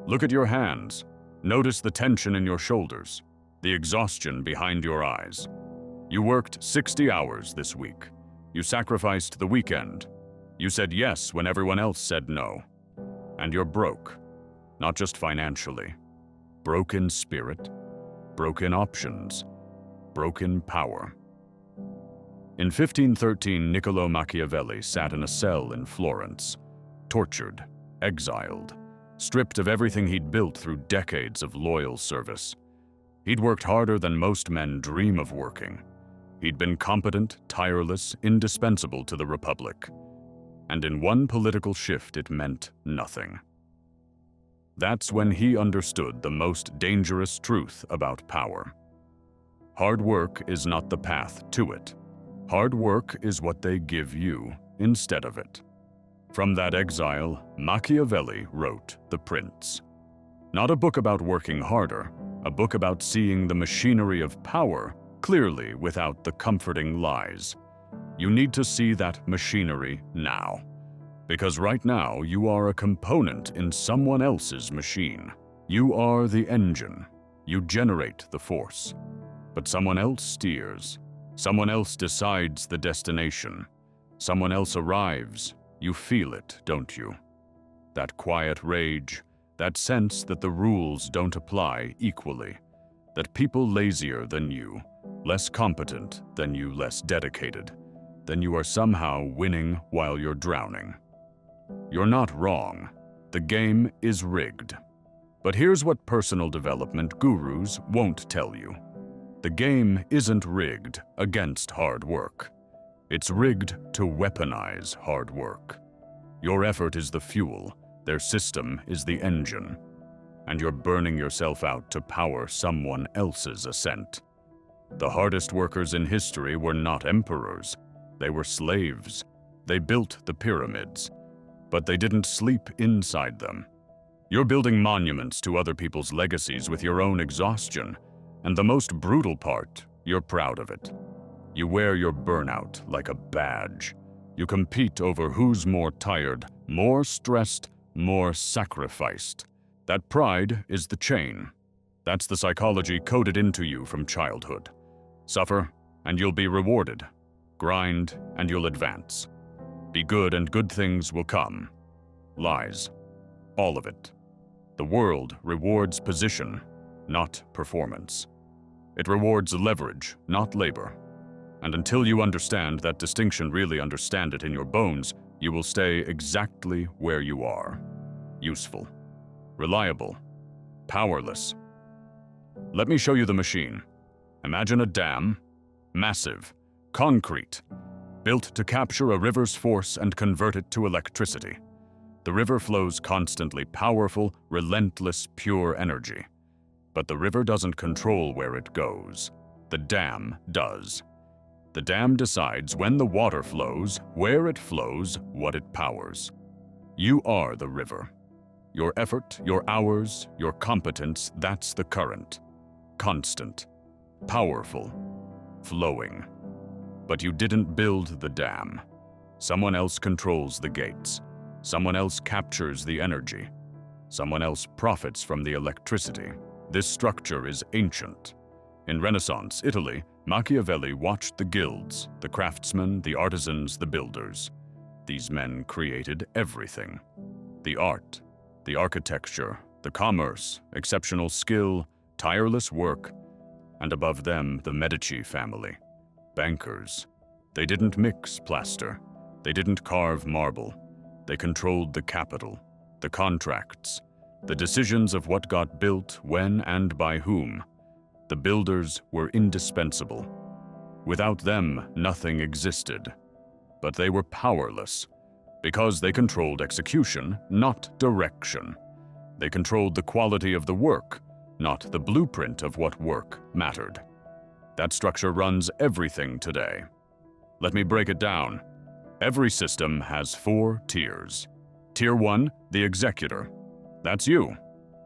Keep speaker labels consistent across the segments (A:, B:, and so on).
A: Look at your hands. Notice the tension in your shoulders, the exhaustion behind your eyes. You worked 60 hours this week. You sacrificed the weekend. You said yes when everyone else said no. And you're broke. Not just financially. Broke in spirit, broke in options, broke in power. In 1513, Niccolo Machiavelli sat in a cell in Florence, tortured, exiled, stripped of everything he'd built through decades of loyal service. He'd worked harder than most men dream of working. He'd been competent, tireless, indispensable to the Republic. And in one political shift, it meant nothing. That's when he understood the most dangerous truth about power. Hard work is not the path to it. Hard work is what they give you instead of it. From that exile, Machiavelli wrote The Prince. Not a book about working harder, a book about seeing the machinery of power clearly without the comforting lies. You need to see that machinery now. Because right now, you are a component in someone else's machine. You are the engine. You generate the force. But someone else steers. Someone else decides the destination. Someone else arrives. You feel it, don't you? That quiet rage, that sense that the rules don't apply equally, that people lazier than you, less competent than you, less dedicated, then you are somehow winning while you're drowning. You're not wrong. The game is rigged. But here's what personal development gurus won't tell you. The game isn't rigged against hard work. It's rigged to weaponize hard work. Your effort is the fuel, their system is the engine, and you're burning yourself out to power someone else's ascent. The hardest workers in history were not emperors. They were slaves. They built the pyramids, but they didn't sleep inside them. You're building monuments to other people's legacies with your own exhaustion, and the most brutal part, you're proud of it. You wear your burnout like a badge. You compete over who's more tired, more stressed, more sacrificed. That pride is the chain. That's the psychology coded into you from childhood. Suffer, and you'll be rewarded. Grind, and you'll advance. Be good, and good things will come. Lies. All of it. The world rewards position, not performance. It rewards leverage, not labor. And until you understand that distinction, really understand it in your bones, you will stay exactly where you are. Useful. Reliable. Powerless. Let me show you the machine. Imagine a dam. Massive. Concrete. Built to capture a river's force and convert it to electricity. The river flows constantly, powerful, relentless, pure energy. But the river doesn't control where it goes. The dam does. The dam decides when the water flows, where it flows, what it powers. You are the river. Your effort, your hours, your competence, that's the current. Constant. Powerful. Flowing. But you didn't build the dam. Someone else controls the gates. Someone else captures the energy. Someone else profits from the electricity. This structure is ancient. In Renaissance Italy, Machiavelli watched the guilds, the craftsmen, the artisans, the builders. These men created everything. The art, the architecture, the commerce, exceptional skill, tireless work, and above them, the Medici family. Bankers. They didn't mix plaster. They didn't carve marble. They controlled the capital, the contracts, the decisions of what got built, when, and by whom. The builders were indispensable. Without them, nothing existed. But they were powerless, because they controlled execution, not direction. They controlled the quality of the work, not the blueprint of what work mattered. That structure runs everything today. Let me break it down. Every system has 4 tiers. Tier 1, the executor. That's you.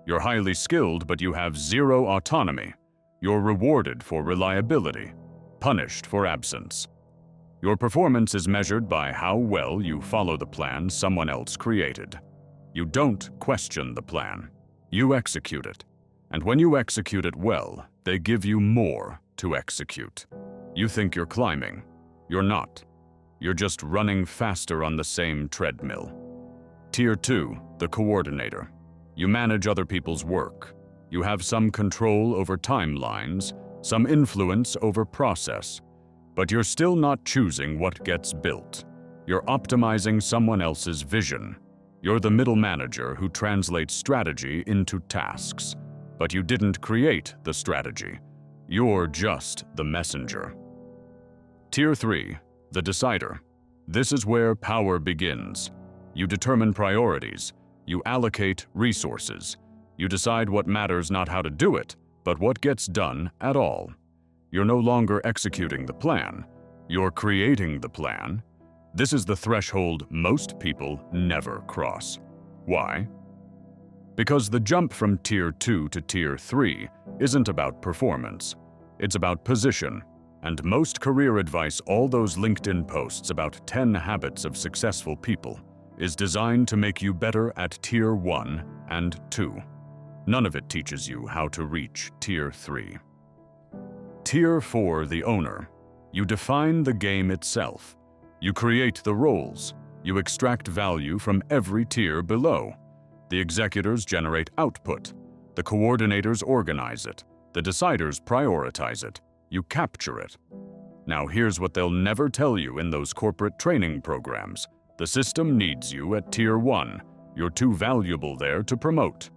A: You're highly skilled, but you have 0 autonomy. You're rewarded for reliability, punished for absence. Your performance is measured by how well you follow the plan someone else created. You don't question the plan. You execute it. And when you execute it well, they give you more to execute. You think you're climbing. You're not. You're just running faster on the same treadmill. Tier 2, the coordinator. You manage other people's work. You have some control over timelines, some influence over process. But you're still not choosing what gets built. You're optimizing someone else's vision. You're the middle manager who translates strategy into tasks. But you didn't create the strategy. You're just the messenger. Tier 3, the decider. This is where power begins. You determine priorities. You allocate resources. You decide what matters, not how to do it, but what gets done at all. You're no longer executing the plan. You're creating the plan. This is the threshold most people never cross. Why? Because the jump from Tier 2 to Tier 3 isn't about performance. It's about position. And most career advice, all those LinkedIn posts about 10 habits of successful people, is designed to make you better at Tier 1 and 2. None of it teaches you how to reach Tier 3. Tier 4, the owner. You define the game itself. You create the roles. You extract value from every tier below. The executors generate output. The coordinators organize it. The deciders prioritize it. You capture it. Now here's what they'll never tell you in those corporate training programs. The system needs you at Tier 1. You're too valuable there to promote.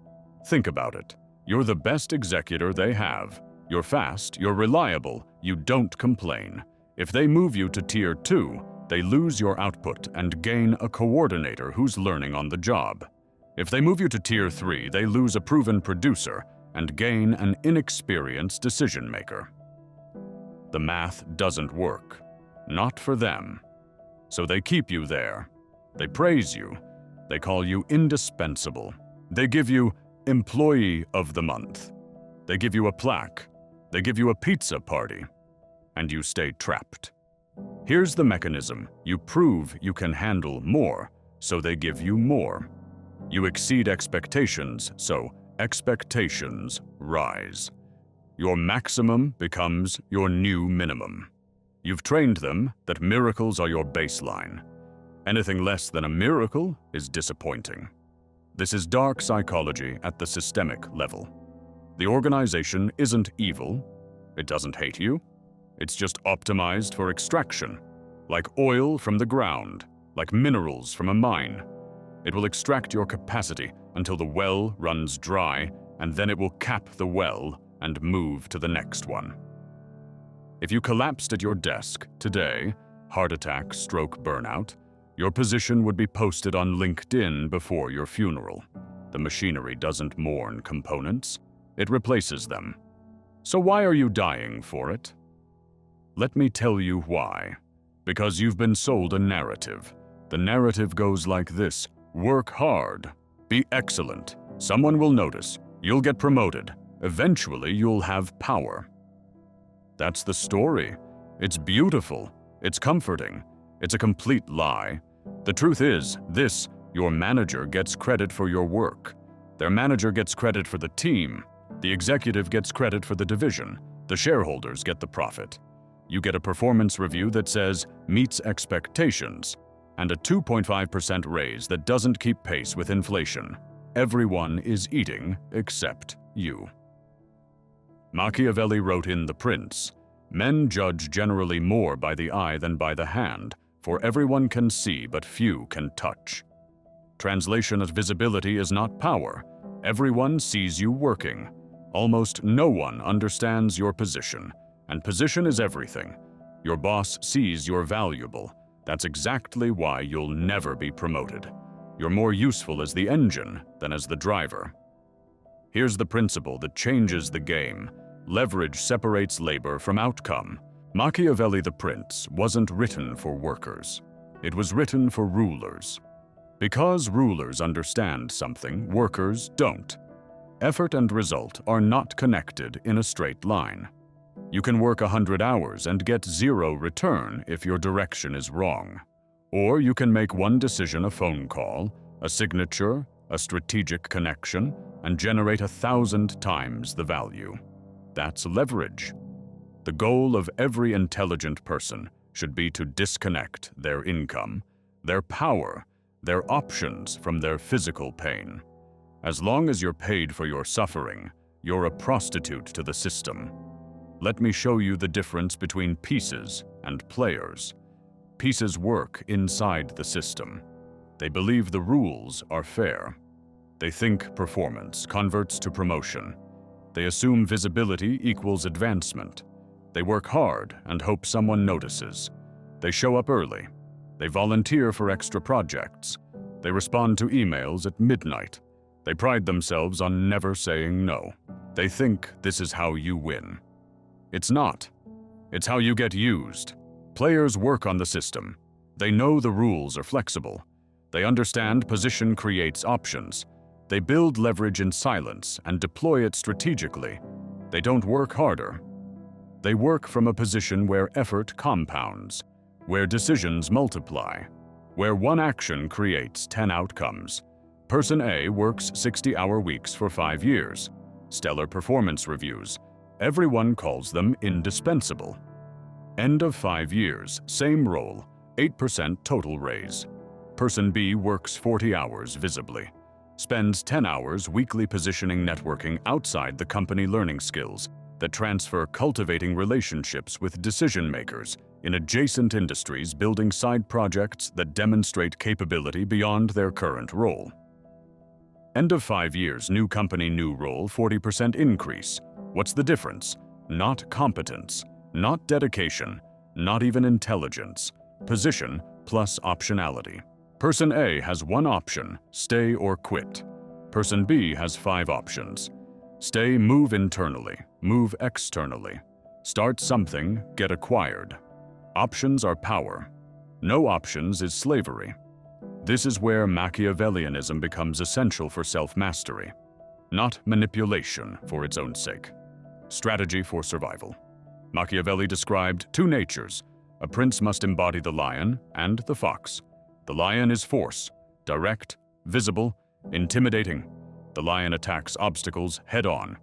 A: Think about it. You're the best executor they have. You're fast, you're reliable, you don't complain. If they move you to Tier 2, they lose your output and gain a coordinator who's learning on the job. If they move you to Tier 3, they lose a proven producer and gain an inexperienced decision maker. The math doesn't work. Not for them. So they keep you there. They praise you. They call you indispensable. They give you Employee of the Month. They give you a plaque. They give you a pizza party. And you stay trapped. Here's the mechanism. You prove you can handle more, so they give you more. You exceed expectations, so expectations rise. Your maximum becomes your new minimum. You've trained them that miracles are your baseline. Anything less than a miracle is disappointing. This is dark psychology at the systemic level. The organization isn't evil. It doesn't hate you. It's just optimized for extraction, like oil from the ground, like minerals from a mine. It will extract your capacity until the well runs dry, and then it will cap the well and move to the next one. If you collapsed at your desk today, heart attack, stroke, burnout, your position would be posted on LinkedIn before your funeral. The machinery doesn't mourn components, it replaces them. So why are you dying for it? Let me tell you why. Because you've been sold a narrative. The narrative goes like this: work hard, be excellent, someone will notice, you'll get promoted, eventually you'll have power. That's the story. It's beautiful, it's comforting, it's a complete lie. The truth is this: your manager gets credit for your work. Their manager gets credit for the team. The executive gets credit for the division. The shareholders get the profit. You get a performance review that says meets expectations, and a 2.5% raise that doesn't keep pace with inflation. Everyone is eating except you. Machiavelli wrote in The Prince, "Men judge generally more by the eye than by the hand, for everyone can see but few can touch." Translation of visibility is not power. Everyone sees you working. Almost no one understands your position, and position is everything. Your boss sees you're valuable. That's exactly why you'll never be promoted. You're more useful as the engine than as the driver. Here's the principle that changes the game. Leverage separates labor from outcome. Machiavelli the Prince wasn't written for workers. It was written for rulers. Because rulers understand something, workers don't. Effort and result are not connected in a straight line. You can work 100 hours and get 0 return if your direction is wrong. Or you can make one decision, a phone call, a signature, a strategic connection, and generate 1,000 times the value. That's leverage. The goal of every intelligent person should be to disconnect their income, their power, their options from their physical pain. As long as you're paid for your suffering, you're a prostitute to the system. Let me show you the difference between pieces and players. Pieces work inside the system. They believe the rules are fair. They think performance converts to promotion. They assume visibility equals advancement. They work hard and hope someone notices. They show up early. They volunteer for extra projects. They respond to emails at midnight. They pride themselves on never saying no. They think this is how you win. It's not. It's how you get used. Players work on the system. They know the rules are flexible. They understand position creates options. They build leverage in silence and deploy it strategically. They don't work harder. They work from a position where effort compounds, where decisions multiply, where one action creates 10 outcomes. Person A works 60-hour weeks for 5 years. Stellar performance reviews. Everyone calls them indispensable. End of 5 years, same role, 8% total raise. Person B works 40 hours visibly. Spends 10 hours weekly positioning networking outside the company, learning skills that transfer, cultivating relationships with decision makers in adjacent industries, building side projects that demonstrate capability beyond their current role. End of 5 years, new company, new role, 40% increase. What's the difference? Not competence, not dedication, not even intelligence. Position plus optionality. Person A has one option, stay or quit. Person B has 5 options. Stay, move internally, move externally. Start something, get acquired. Options are power. No options is slavery. This is where Machiavellianism becomes essential for self-mastery. Not manipulation for its own sake. Strategy for survival. Machiavelli described 2 natures. A prince must embody the lion and the fox. The lion is force, direct, visible, intimidating. The lion attacks obstacles head-on.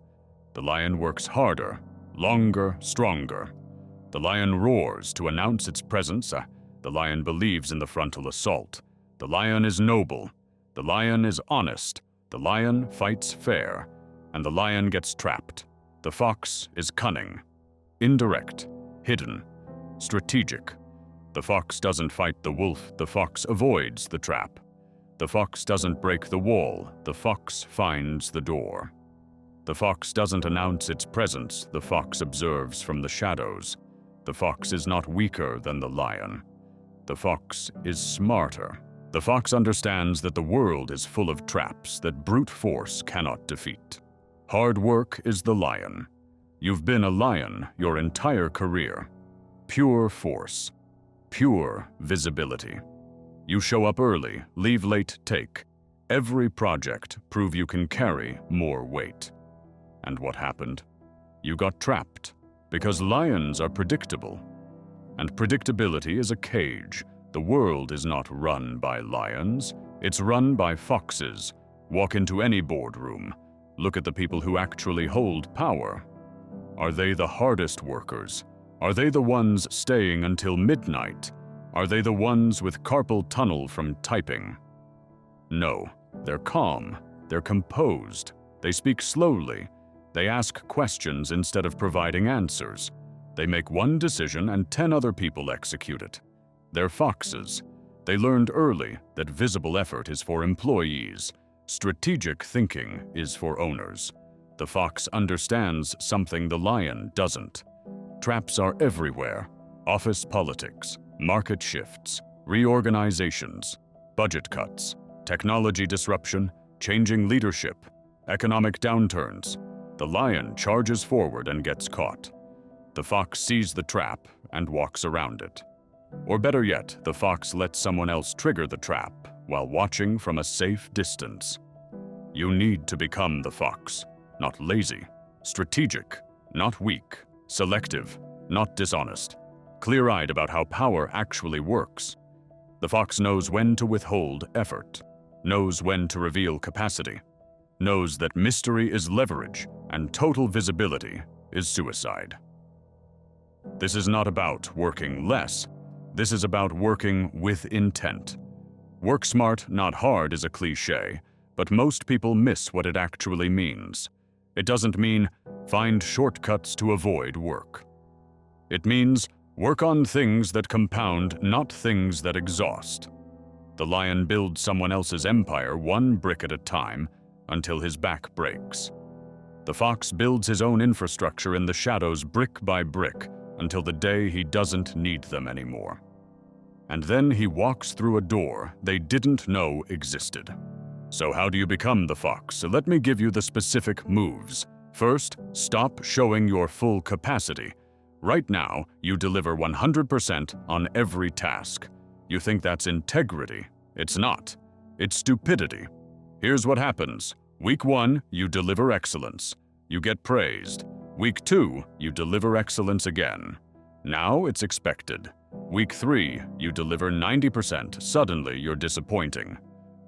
A: The lion works harder, longer, stronger. The lion roars to announce its presence. The lion believes in the frontal assault. The lion is noble. The lion is honest. The lion fights fair. And the lion gets trapped. The fox is cunning, indirect, hidden, strategic. The fox doesn't fight the wolf, the fox avoids the trap. The fox doesn't break the wall, the fox finds the door. The fox doesn't announce its presence, the fox observes from the shadows. The fox is not weaker than the lion. The fox is smarter. The fox understands that the world is full of traps that brute force cannot defeat. Hard work is the lion. You've been a lion your entire career. Pure force. Pure visibility. You show up early, leave late, take. Every project, prove you can carry more weight. And what happened? You got trapped, because lions are predictable. And predictability is a cage. The world is not run by lions, it's run by foxes. Walk into any boardroom. Look at the people who actually hold power. Are they the hardest workers? Are they the ones staying until midnight? Are they the ones with carpal tunnel from typing? No, they're calm, they're composed, they speak slowly, they ask questions instead of providing answers. They make one decision and 10 other people execute it. They're foxes. They learned early that visible effort is for employees. Strategic thinking is for owners. The fox understands something the lion doesn't. Traps are everywhere. Office politics, market shifts, reorganizations, budget cuts, technology disruption, changing leadership, economic downturns. The lion charges forward and gets caught. The fox sees the trap and walks around it. Or better yet, the fox lets someone else trigger the trap while watching from a safe distance. You need to become the fox, not lazy, strategic, not weak, selective, not dishonest, clear-eyed about how power actually works. The fox knows when to withhold effort, knows when to reveal capacity, knows that mystery is leverage and total visibility is suicide. This is not about working less. This is about working with intent. Work smart, not hard is a cliché, but most people miss what it actually means. It doesn't mean find shortcuts to avoid work. It means work on things that compound, not things that exhaust. The lion builds someone else's empire one brick at a time until his back breaks. The fox builds his own infrastructure in the shadows brick by brick until the day he doesn't need them anymore. And then he walks through a door they didn't know existed. So how do you become the fox? Let me give you the specific moves. First, stop showing your full capacity. Right now, you deliver 100% on every task. You think that's integrity. It's not. It's stupidity. Here's what happens. Week 1, you deliver excellence. You get praised. Week 2, you deliver excellence again. Now it's expected. Week 3, you deliver 90%. Suddenly, you're disappointing.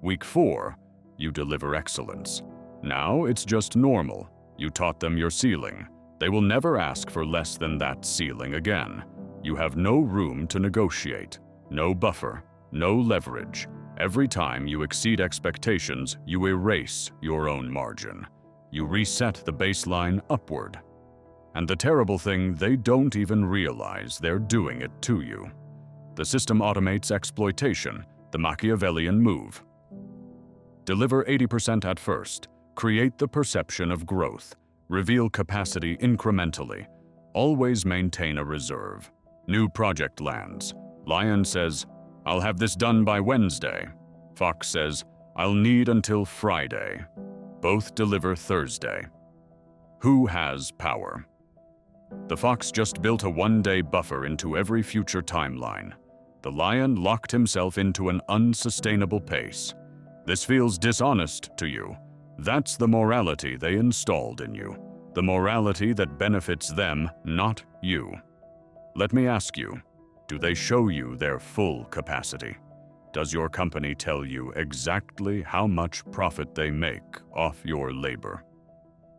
A: Week 4, you deliver excellence. Now it's just normal. You taught them your ceiling. They will never ask for less than that ceiling again. You have no room to negotiate, no buffer, no leverage. Every time you exceed expectations, you erase your own margin. You reset the baseline upward. And the terrible thing, they don't even realize they're doing it to you. The system automates exploitation, the Machiavellian move. Deliver 80% at first. Create the perception of growth. Reveal capacity incrementally. Always maintain a reserve. New project lands. Lion says, "I'll have this done by Wednesday." Fox says, "I'll need until Friday." Both deliver Thursday. Who has power? The fox just built a one-day buffer into every future timeline. The lion locked himself into an unsustainable pace. This feels dishonest to you. That's the morality they installed in you. The morality that benefits them, not you. Let me ask you, do they show you their full capacity? Does your company tell you exactly how much profit they make off your labor?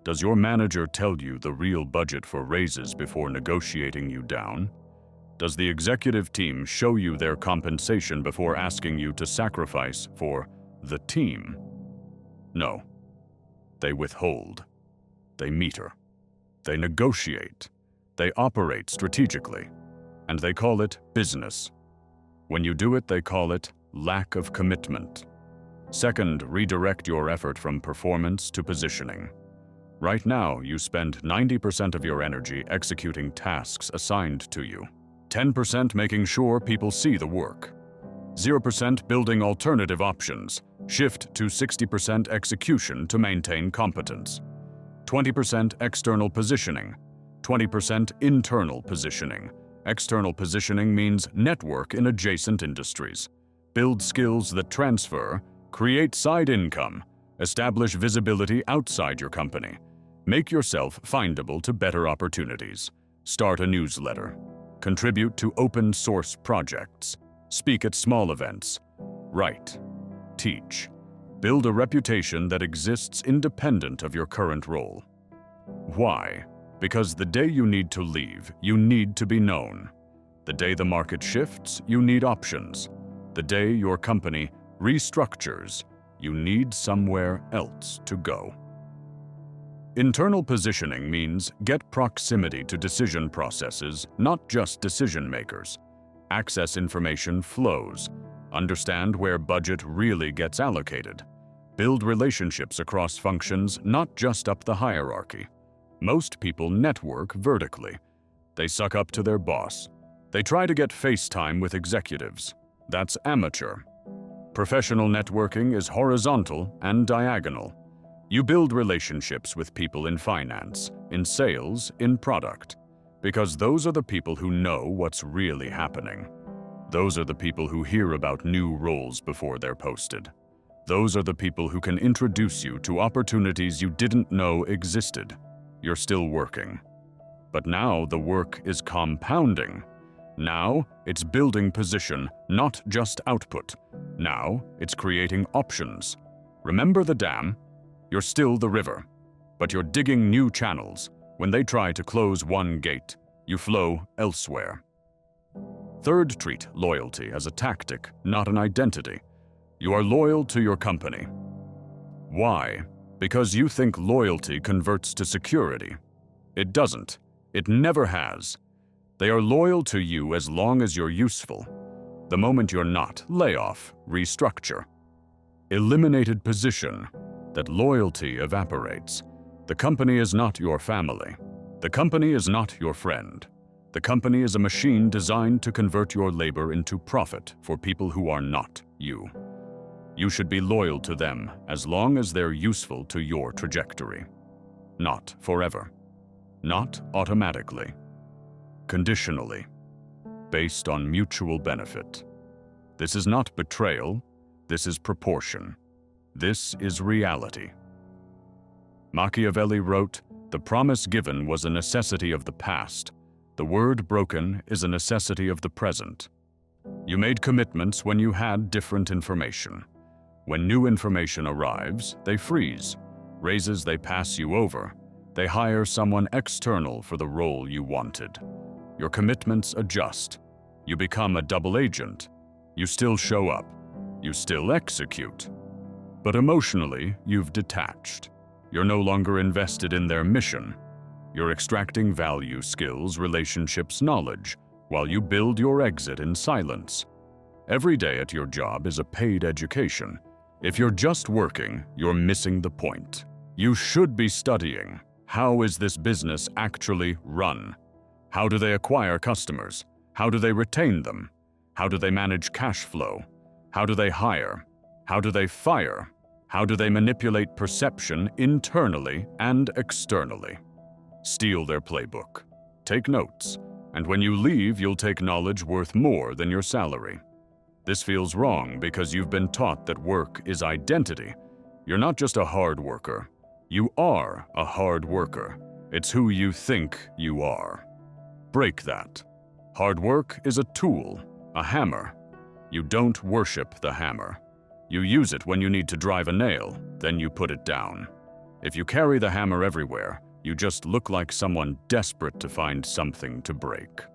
A: Does your manager tell you the real budget for raises before negotiating you down? Does the executive team show you their compensation before asking you to sacrifice for the team? No. They withhold. They meter. They negotiate. They operate strategically. And they call it business. When you do it, they call it lack of commitment. Second, redirect your effort from performance to positioning. Right now, you spend 90% of your energy executing tasks assigned to you, 10% making sure people see the work, 0% building alternative options, shift to 60% execution to maintain competence, 20% external positioning, 20% internal positioning. External positioning means network in adjacent industries, build skills that transfer, create side income, establish visibility outside your company, make yourself findable to better opportunities, start a newsletter, contribute to open source projects, speak at small events, write, teach, build a reputation that exists independent of your current role. Why? Because the day you need to leave, you need to be known. The day the market shifts, you need options. The day your company restructures, you need somewhere else to go. Internal positioning means get proximity to decision processes, not just decision makers. Access information flows. Understand where budget really gets allocated. Build relationships across functions, not just up the hierarchy. Most people network vertically. They suck up to their boss. They try to get face time with executives. That's amateur. Professional networking is horizontal and diagonal. You build relationships with people in finance, in sales, in product, because those are the people who know what's really happening. Those are the people who hear about new roles before they're posted. Those are the people who can introduce you to opportunities you didn't know existed. You're still working. But now the work is compounding. Now it's building position, not just output. Now it's creating options. Remember the dam? You're still the river, but you're digging new channels. When they try to close one gate, you flow elsewhere. Third, treat loyalty as a tactic, not an identity. You are loyal to your company. Why? Because you think loyalty converts to security. It doesn't. It never has. They are loyal to you as long as you're useful. The moment you're not, layoff, restructure. Eliminated position. That loyalty evaporates. The company is not your family. The company is not your friend. The company is a machine designed to convert your labor into profit for people who are not you. You should be loyal to them as long as they're useful to your trajectory. Not forever. Not automatically. Conditionally. Based on mutual benefit. This is not betrayal. This is proportion. This is reality. Machiavelli wrote, "The promise given was a necessity of the past. The word broken is a necessity of the present." You made commitments when you had different information. When new information arrives, they freeze. Raises, they pass you over. They hire someone external for the role you wanted. Your commitments adjust. You become a double agent. You still show up. You still execute. But emotionally, you've detached. You're no longer invested in their mission. You're extracting value, skills, relationships, knowledge, while you build your exit in silence. Every day at your job is a paid education. If you're just working, you're missing the point. You should be studying. How is this business actually run? How do they acquire customers? How do they retain them? How do they manage cash flow? How do they hire? How do they fire? How do they manipulate perception internally and externally? Steal their playbook. Take notes. And when you leave, you'll take knowledge worth more than your salary. This feels wrong because you've been taught that work is identity. You're not just a hard worker. You are a hard worker. It's who you think you are. Break that. Hard work is a tool, a hammer. You don't worship the hammer. You use it when you need to drive a nail, then you put it down. If you carry the hammer everywhere, you just look like someone desperate to find something to break.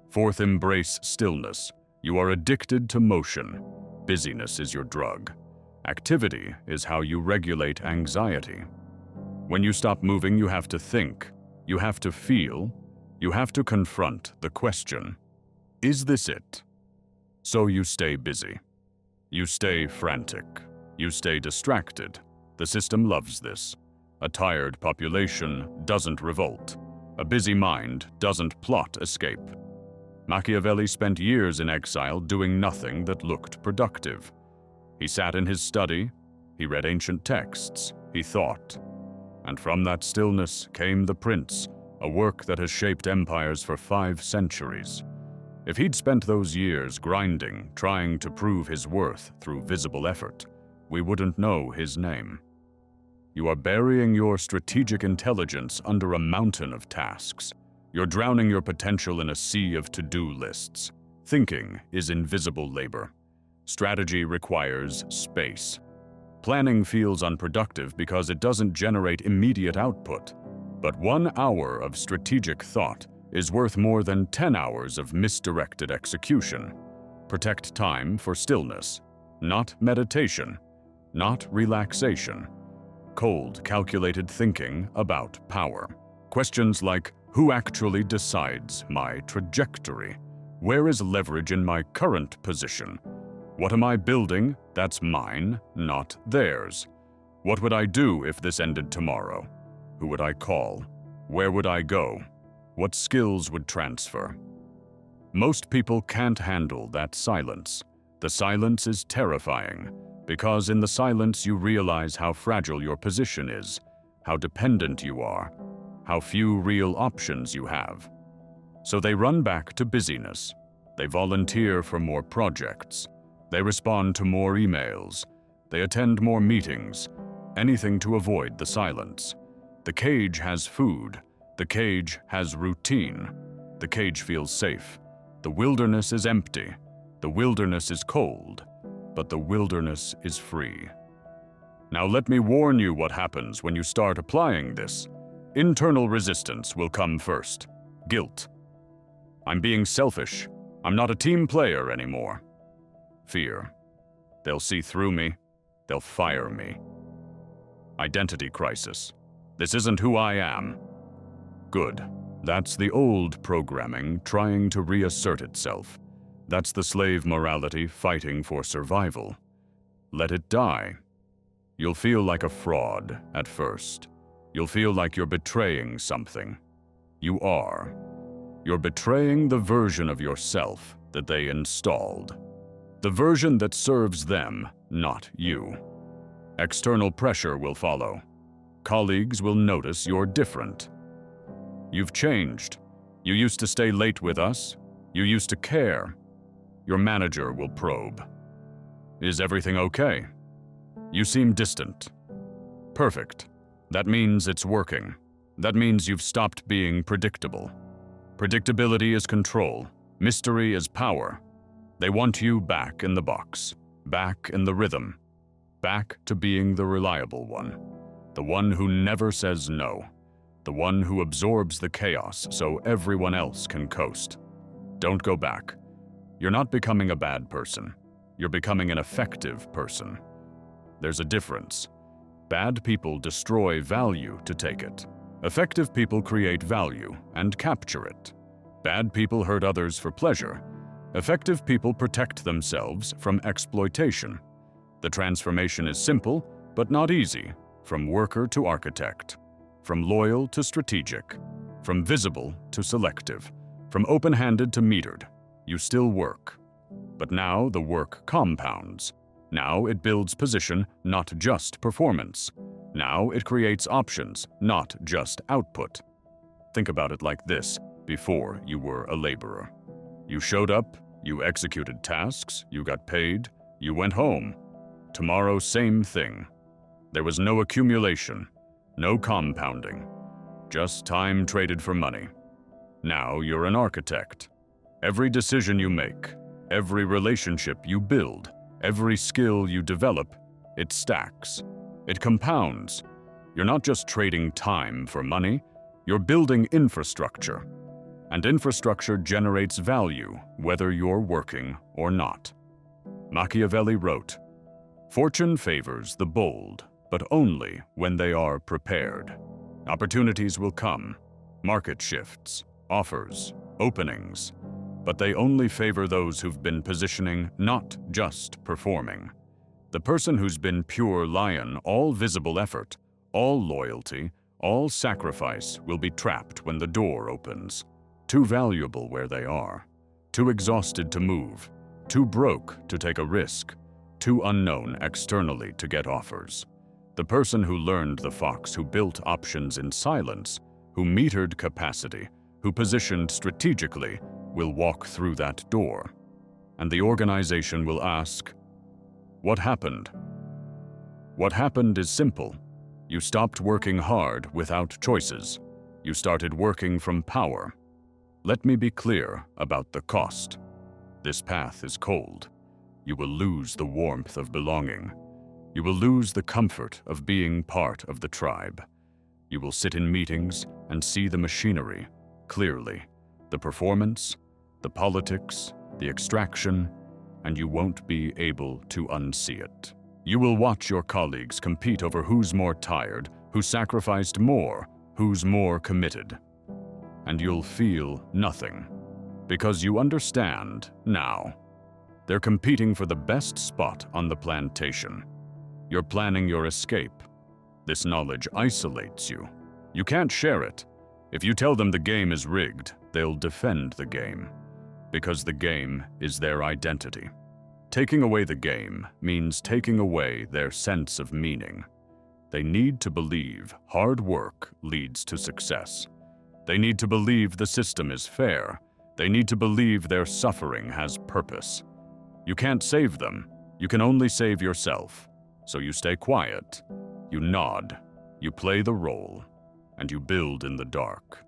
A: Fourth, embrace stillness. You are addicted to motion. Busyness is your drug. Activity is how you regulate anxiety. When you stop moving, you have to think. You have to feel. You have to confront the question. Is this it? So you stay busy. You stay frantic. You stay distracted. The system loves this. A tired population doesn't revolt. A busy mind doesn't plot escape. Machiavelli spent years in exile doing nothing that looked productive. He sat in his study, he read ancient texts, he thought. And from that stillness came The Prince, a work that has shaped empires for 5 centuries. If he'd spent those years grinding, trying to prove his worth through visible effort, we wouldn't know his name. You are burying your strategic intelligence under a mountain of tasks. You're drowning your potential in a sea of to-do lists. Thinking is invisible labor. Strategy requires space. Planning feels unproductive because it doesn't generate immediate output. But 1 hour of strategic thought is worth more than 10 hours of misdirected execution. Protect time for stillness, not meditation, not relaxation. Cold, calculated thinking about power. Questions like, who actually decides my trajectory? Where is leverage in my current position? What am I building that's mine, not theirs? What would I do if this ended tomorrow? Who would I call? Where would I go? What skills would transfer? Most people can't handle that silence. The silence is terrifying, because in the silence you realize how fragile your position is, how dependent you are, how few real options you have. So they run back to busyness. They volunteer for more projects. They respond to more emails. They attend more meetings. Anything to avoid the silence. The cage has food. The cage has routine. The cage feels safe. The wilderness is empty. The wilderness is cold. But the wilderness is free. Now let me warn you what happens when you start applying this. Internal resistance will come first. Guilt. I'm being selfish. I'm not a team player anymore. Fear. They'll see through me. They'll fire me. Identity crisis. This isn't who I am. Good. That's the old programming trying to reassert itself. That's the slave morality fighting for survival. Let it die. You'll feel like a fraud at first. You'll feel like you're betraying something. You are. You're betraying the version of yourself that they installed. The version that serves them, not you. External pressure will follow. Colleagues will notice you're different. You've changed. You used to stay late with us. You used to care. Your manager will probe. Is everything okay? You seem distant. Perfect. That means it's working. That means you've stopped being predictable. Predictability is control. Mystery is power. They want you back in the box, back in the rhythm, back to being the reliable one, the one who never says no, the one who absorbs the chaos so everyone else can coast. Don't go back. You're not becoming a bad person. You're becoming an effective person. There's a difference. Bad people destroy value to take it. Effective people create value and capture it. Bad people hurt others for pleasure. Effective people protect themselves from exploitation. The transformation is simple, but not easy, from worker to architect, from loyal to strategic, from visible to selective, from open-handed to metered. You still work. But now the work compounds. Now it builds position, not just performance. Now it creates options, not just output. Think about it like this: before you were a laborer. You showed up, you executed tasks, you got paid, you went home. Tomorrow, same thing. There was no accumulation, no compounding, just time traded for money. Now you're an architect. Every decision you make, every relationship you build, every skill you develop, it stacks. It compounds. You're not just trading time for money, you're building infrastructure. And infrastructure generates value, whether you're working or not. Machiavelli wrote, "Fortune favors the bold, but only when they are prepared. Opportunities will come, market shifts, offers, openings, but they only favor those who've been positioning, not just performing. The person who's been pure lion, all visible effort, all loyalty, all sacrifice will be trapped when the door opens. Too valuable where they are, too exhausted to move, too broke to take a risk, too unknown externally to get offers. The person who learned the fox, who built options in silence, who metered capacity, who positioned strategically, will walk through that door. And the organization will ask, what happened? What happened is simple. You stopped working hard without choices. You started working from power. Let me be clear about the cost. This path is cold. You will lose the warmth of belonging. You will lose the comfort of being part of the tribe. You will sit in meetings and see the machinery clearly, the performance, the politics, the extraction, and you won't be able to unsee it. You will watch your colleagues compete over who's more tired, who sacrificed more, who's more committed. And you'll feel nothing, because you understand now. They're competing for the best spot on the plantation. You're planning your escape. This knowledge isolates you. You can't share it. If you tell them the game is rigged, they'll defend the game, because the game is their identity. Taking away the game means taking away their sense of meaning. They need to believe hard work leads to success. They need to believe the system is fair. They need to believe their suffering has purpose. You can't save them. You can only save yourself. So you stay quiet, you nod, you play the role, and you build in the dark.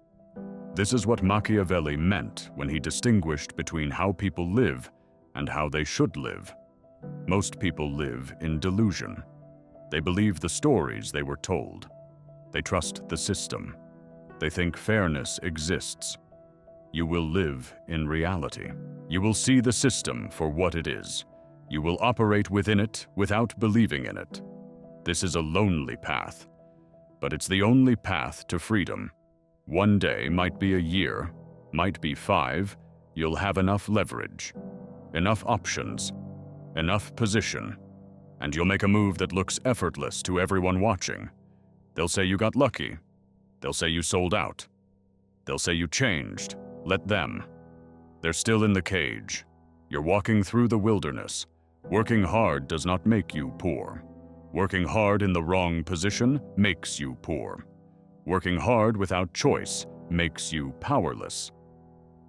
A: This is what Machiavelli meant when he distinguished between how people live and how they should live. Most people live in delusion. They believe the stories they were told. They trust the system. They think fairness exists. You will live in reality. You will see the system for what it is. You will operate within it without believing in it. This is a lonely path, but it's the only path to freedom. One day might be a year, might be 5. You'll have enough leverage, enough options, enough position, and you'll make a move that looks effortless to everyone watching. They'll say you got lucky. They'll say you sold out. They'll say you changed. Let them. They're still in the cage. You're walking through the wilderness. Working hard does not make you poor. Working hard in the wrong position makes you poor. Working hard without choice makes you powerless.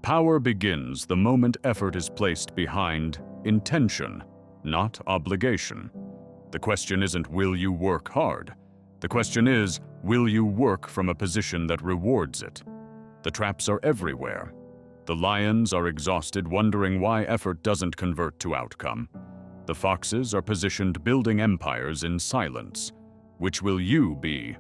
A: Power begins the moment effort is placed behind intention, not obligation. The question isn't, will you work hard? The question is, will you work from a position that rewards it? The traps are everywhere. The lions are exhausted, wondering why effort doesn't convert to outcome. The foxes are positioned building empires in silence. Which will you be